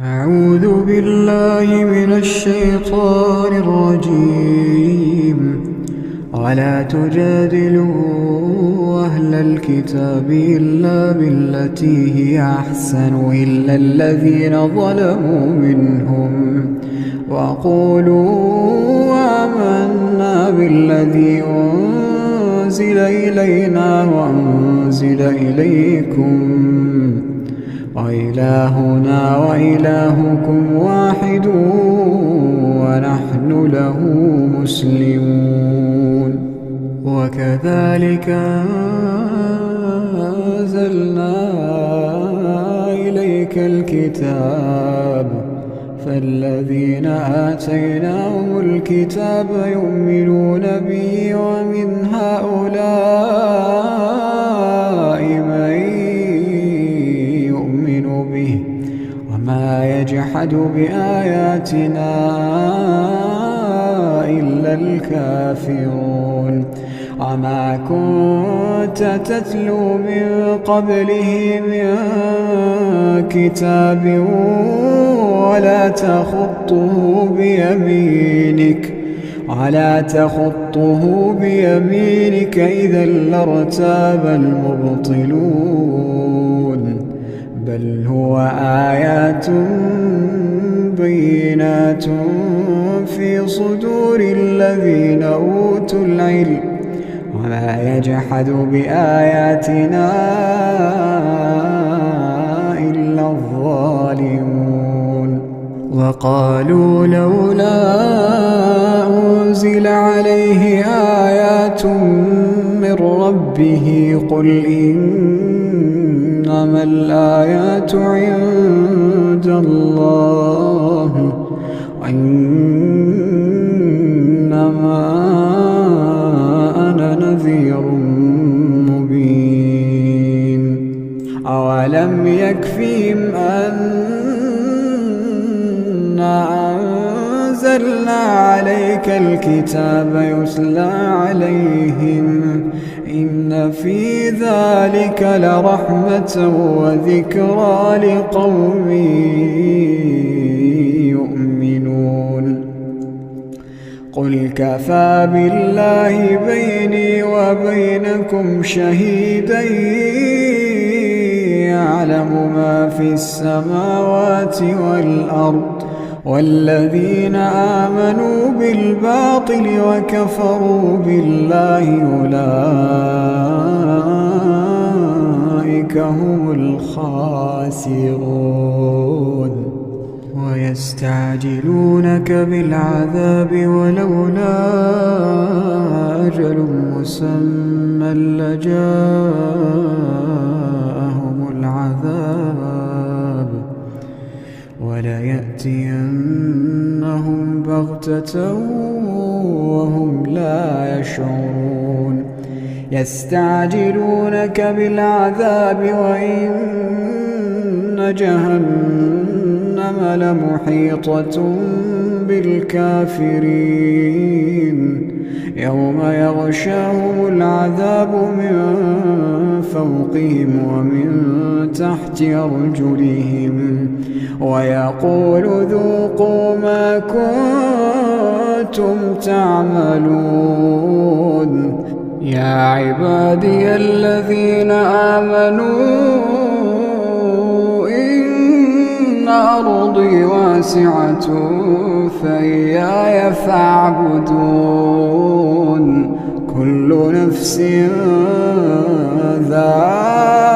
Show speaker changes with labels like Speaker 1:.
Speaker 1: أعوذ بالله من الشيطان الرجيم. ولا تجادلوا أهل الكتاب إلا بالتي هي أحسن إلا الذين ظلموا منهم وقولوا آمنا بالذي أنزل إلينا وأنزل إليكم وإلهنا وإلهكم واحد ونحن له مسلمون. وكذلك أنزلنا إليك الكتاب فالذين آتيناهم الكتاب يؤمنون به ومن هؤلاء من يؤمن به وما يجحد بآياتنا إلا الكافرون. وما كنت تتلو من قبله من كتاب ولا تخطه بيمينك إذا لارتاب المبطلون. بل هو آيات بينات في صدور الذين أوتوا العلم وما يجحد بآياتنا إلا الظالمون. وقالوا لولا أنزل عليه آيات من ربه قل إنما الآيات عند الله وإنما أنا نذير مبين. أولم يكفهم أنا أنزلنا عليك الكتاب يتلى عليهم إن في ذلك لرحمة وذكرى لقوم يؤمنون. قل كفى بالله بيني وبينكم شهيدا يعلم ما في السماوات والأرض والذين آمنوا بالباطل وكفروا بالله أولئك هم الخاسرون. ويستعجلونك بالعذاب ولولا أجل مسمى لجاءهم العذاب وليأتينهم بغتة وهم لا يشعرون. يستعجلونك بالعذاب وإن جهنم لمحيطة بالكافرين يوم يغشاهم العذاب من فوقهم ومن تحت أرجلهم ويقول ذوقوا ما كنتم تعملون. يا عبادي الذين آمنوا إن أرضي واسعة فإياي فاعبدون. كل نفس ذائقة